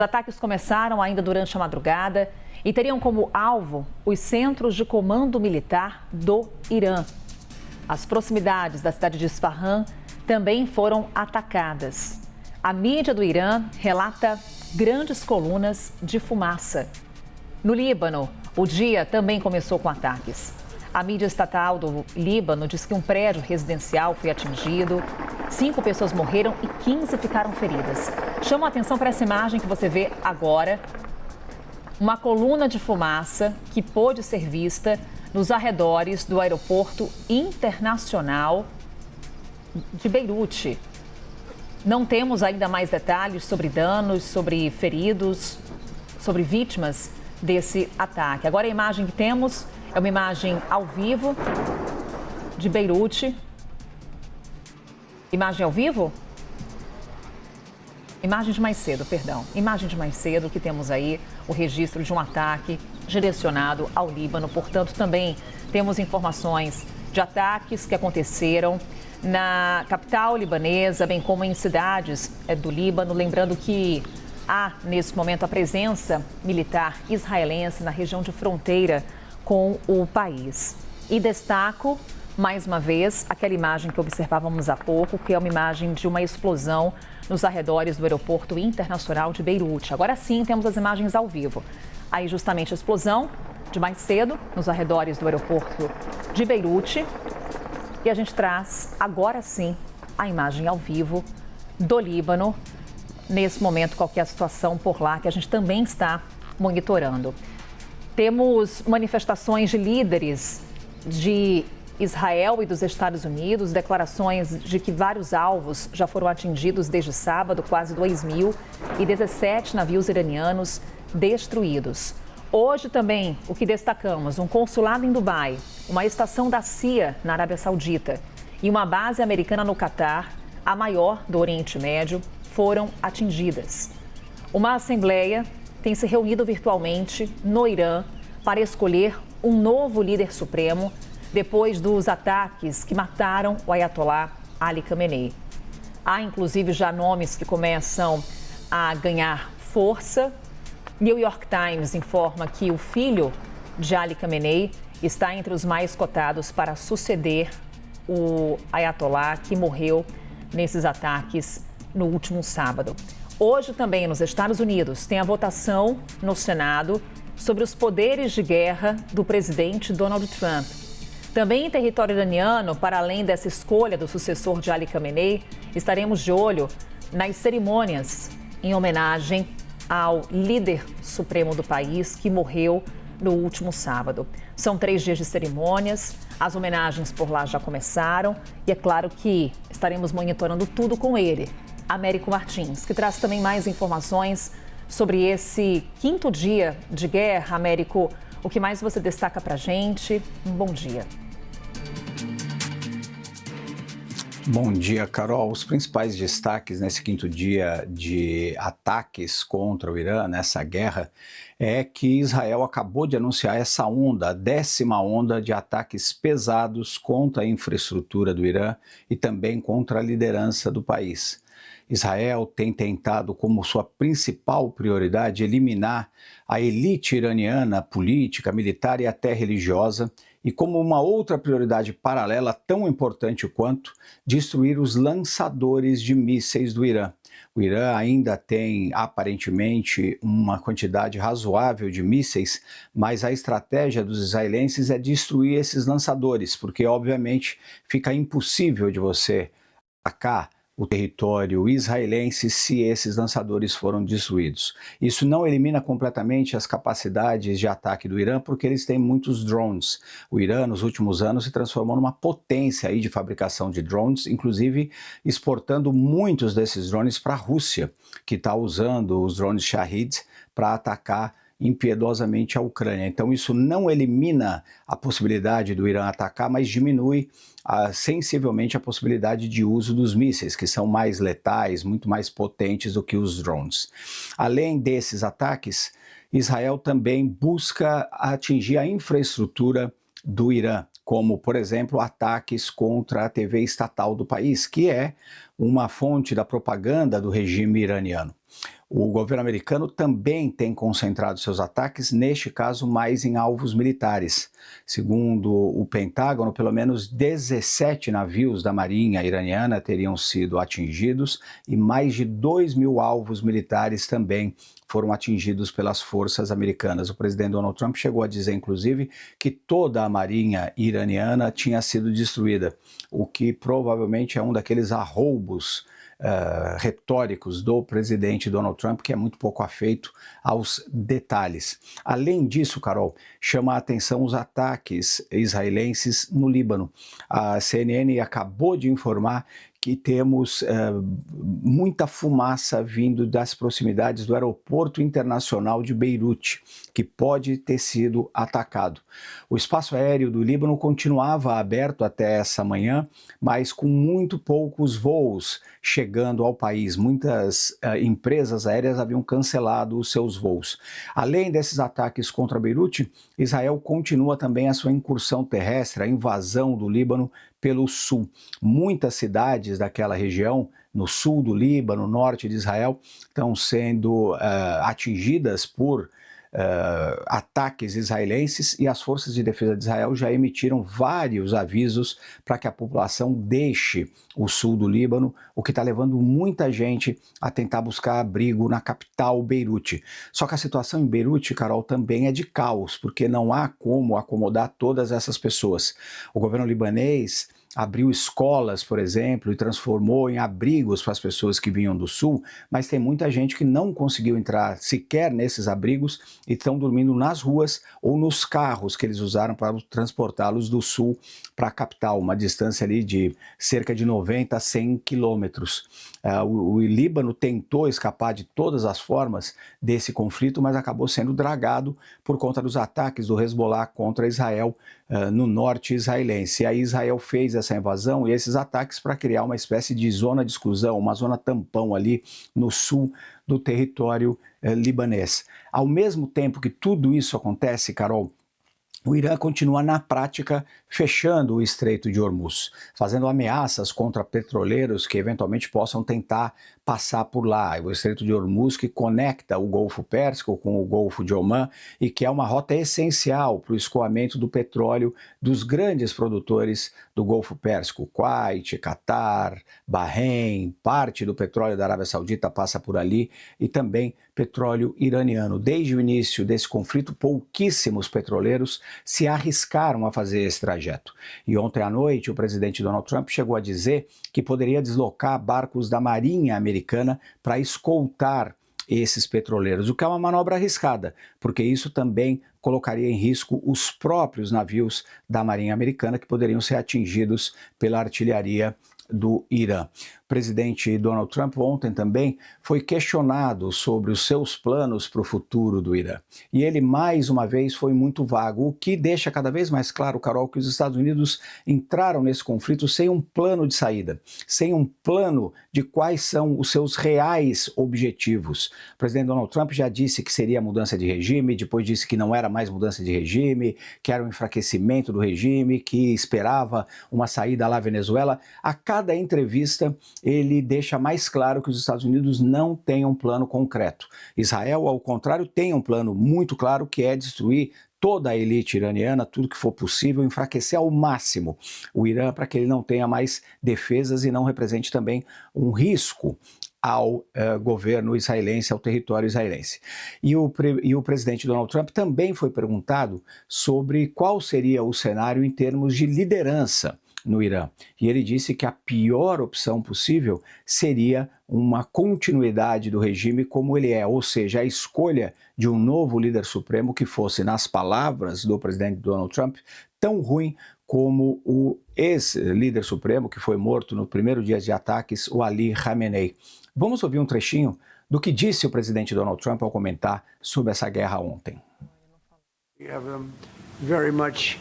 Os ataques começaram ainda durante a madrugada e teriam como alvo os centros de comando militar do Irã. As proximidades da cidade de Isfahan também foram atacadas. A mídia do Irã relata grandes colunas de fumaça. No Líbano, o dia também começou com ataques. A mídia estatal do Líbano diz que um prédio residencial foi atingido, 5 pessoas morreram e 15 ficaram feridas. Chama a atenção para essa imagem que você vê agora. Uma coluna de fumaça que pôde ser vista nos arredores do aeroporto internacional de Beirute. Não temos ainda mais detalhes sobre danos, sobre feridos, sobre vítimas desse ataque. Agora a imagem que temos é uma imagem ao vivo de Beirute. Imagem ao vivo? Imagem de mais cedo, perdão. Imagem de mais cedo que temos aí o registro de um ataque direcionado ao Líbano. Portanto, também temos informações de ataques que aconteceram na capital libanesa, bem como em cidades do Líbano. Lembrando que há, nesse momento, a presença militar israelense na região de fronteira com o país. E destaco, mais uma vez, aquela imagem que observávamos há pouco, que é uma imagem de uma explosão nos arredores do aeroporto internacional de Beirute. Agora sim, temos as imagens ao vivo. Aí, justamente, a explosão de mais cedo, nos arredores do aeroporto de Beirute. E a gente traz, agora sim, a imagem ao vivo do Líbano. Nesse momento, qual que é a situação por lá, que a gente também está monitorando. Temos manifestações de líderes de Israel e dos Estados Unidos, declarações de que vários alvos já foram atingidos desde sábado, quase 2.000, e 17 navios iranianos destruídos. Hoje também, o que destacamos, um consulado em Dubai, uma estação da CIA na Arábia Saudita e uma base americana no Catar, a maior do Oriente Médio, foram atingidas. Uma assembleia tem se reunido virtualmente no Irã para escolher um novo líder supremo depois dos ataques que mataram o Ayatollah Ali Khamenei. Há, inclusive, já nomes que começam a ganhar força. New York Times informa que o filho de Ali Khamenei está entre os mais cotados para suceder o Ayatollah, que morreu nesses ataques no último sábado. Hoje também nos Estados Unidos tem a votação no Senado sobre os poderes de guerra do presidente Donald Trump. Também em território iraniano, para além dessa escolha do sucessor de Ali Khamenei, estaremos de olho nas cerimônias em homenagem ao líder supremo do país que morreu no último sábado. São 3 dias de cerimônias, as homenagens por lá já começaram e é claro que estaremos monitorando tudo com ele, Américo Martins, que traz também mais informações sobre esse 5º dia de guerra. Américo, o que mais você destaca para a gente? Um bom dia. Bom dia, Carol. Os principais destaques nesse 5º dia de ataques contra o Irã, nessa guerra, é que Israel acabou de anunciar essa onda, a 10ª onda de ataques pesados contra a infraestrutura do Irã e também contra a liderança do país. Israel tem tentado como sua principal prioridade eliminar a elite iraniana política, militar e até religiosa, e como uma outra prioridade paralela tão importante quanto destruir os lançadores de mísseis do Irã. O Irã ainda tem aparentemente uma quantidade razoável de mísseis, mas a estratégia dos israelenses é destruir esses lançadores, porque obviamente fica impossível de você atacar o território israelense se esses lançadores foram destruídos. Isso não elimina completamente as capacidades de ataque do Irã, porque eles têm muitos drones. O Irã, nos últimos anos, se transformou numa potência aí de fabricação de drones, inclusive exportando muitos desses drones para a Rússia, que está usando os drones Shahid para atacar impiedosamente a Ucrânia. Então isso não elimina a possibilidade do Irã atacar, mas diminui sensivelmente a possibilidade de uso dos mísseis, que são mais letais, muito mais potentes do que os drones. Além desses ataques, Israel também busca atingir a infraestrutura do Irã, como, por exemplo, ataques contra a TV estatal do país, que é uma fonte da propaganda do regime iraniano. O governo americano também tem concentrado seus ataques, neste caso, mais em alvos militares. Segundo o Pentágono, pelo menos 17 navios da Marinha iraniana teriam sido atingidos e mais de 2.000 alvos militares também foram atingidos pelas forças americanas. O presidente Donald Trump chegou a dizer, inclusive, que toda a marinha iraniana tinha sido destruída, o que provavelmente é um daqueles arroubos retóricos do presidente Donald Trump, que é muito pouco afeito aos detalhes. Além disso, Carol, chama a atenção os ataques israelenses no Líbano. A CNN acabou de informar que temos muita fumaça vindo das proximidades do aeroporto internacional de Beirute, que pode ter sido atacado. O espaço aéreo do Líbano continuava aberto até essa manhã, mas com muito poucos voos chegando ao país. Muitas empresas aéreas haviam cancelado os seus voos. Além desses ataques contra Beirute, Israel continua também a sua incursão terrestre, a invasão do Líbano pelo sul. Muitas cidades daquela região, no sul do Líbano, norte de Israel, estão sendo atingidas por ataques israelenses, e as forças de defesa de Israel já emitiram vários avisos para que a população deixe o sul do Líbano, o que está levando muita gente a tentar buscar abrigo na capital, Beirute. Só que a situação em Beirute, Carol, também é de caos, porque não há como acomodar todas essas pessoas. O governo libanês abriu escolas, por exemplo, e transformou em abrigos para as pessoas que vinham do sul, mas tem muita gente que não conseguiu entrar sequer nesses abrigos e estão dormindo nas ruas ou nos carros que eles usaram para transportá-los do sul para a capital, uma distância ali de cerca de 90 a 100 quilômetros. O Líbano tentou escapar de todas as formas desse conflito, mas acabou sendo dragado por conta dos ataques do Hezbollah contra Israel no norte israelense. E aí Israel fez essa invasão e esses ataques para criar uma espécie de zona de exclusão, uma zona tampão ali no sul do território libanês. Ao mesmo tempo que tudo isso acontece, Carol, o Irã continua na prática fechando o Estreito de Hormuz, fazendo ameaças contra petroleiros que eventualmente possam tentar passar por lá. O Estreito de Hormuz, que conecta o Golfo Pérsico com o Golfo de Omã e que é uma rota essencial para o escoamento do petróleo dos grandes produtores do Golfo Pérsico, Kuwait, Catar, Bahrein, parte do petróleo da Arábia Saudita passa por ali e também petróleo iraniano. Desde o início desse conflito, pouquíssimos petroleiros se arriscaram a fazer esse trajeto. E ontem à noite, o presidente Donald Trump chegou a dizer que poderia deslocar barcos da Marinha Americana para escoltar esses petroleiros, o que é uma manobra arriscada, porque isso também colocaria em risco os próprios navios da Marinha Americana, que poderiam ser atingidos pela artilharia do Irã. O presidente Donald Trump ontem também foi questionado sobre os seus planos para o futuro do Irã. E ele, mais uma vez, foi muito vago, o que deixa cada vez mais claro, Carol, que os Estados Unidos entraram nesse conflito sem um plano de saída, sem um plano de quais são os seus reais objetivos. O presidente Donald Trump já disse que seria mudança de regime, depois disse que não era mais mudança de regime, que era um enfraquecimento do regime, que esperava uma saída lá à Venezuela. A cada entrevista, ele deixa mais claro que os Estados Unidos não têm um plano concreto. Israel, ao contrário, tem um plano muito claro, que é destruir toda a elite iraniana, tudo que for possível, enfraquecer ao máximo o Irã para que ele não tenha mais defesas e não represente também um risco ao governo israelense, ao território israelense. E o presidente Donald Trump também foi perguntado sobre qual seria o cenário em termos de liderança no Irã. E ele disse que a pior opção possível seria uma continuidade do regime como ele é, ou seja, a escolha de um novo líder supremo que fosse, nas palavras do presidente Donald Trump, tão ruim como o ex-líder supremo que foi morto no primeiro dia de ataques, o Ali Khamenei. Vamos ouvir um trechinho do que disse o presidente Donald Trump ao comentar sobre essa guerra ontem. We have them very much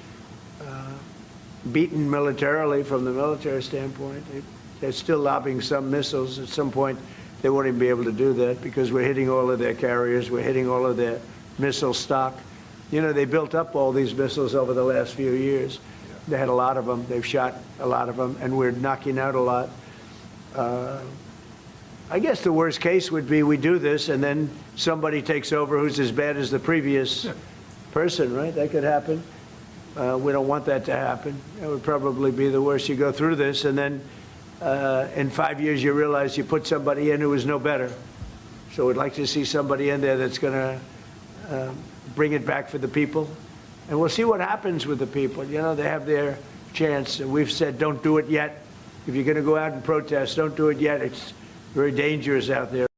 beaten militarily from the military standpoint. They're still lobbing some missiles. At some point, they won't even be able to do that because we're hitting all of their carriers. We're hitting all of their missile stock. You know, they built up all these missiles over the last few years. They had a lot of them. They've shot a lot of them, and we're knocking out a lot. I guess the worst case would be we do this and then somebody takes over who's as bad as the previous person, right? That could happen. We don't want that to happen. That would probably be the worst. You go through this and then in 5 years you realize you put somebody in who is no better. So we'd like to see somebody in there that's going to bring it back for the people. And we'll see what happens with the people. You know, they have their chance. And we've said don't do it yet. If you're going to go out and protest, don't do it yet. It's very dangerous out there.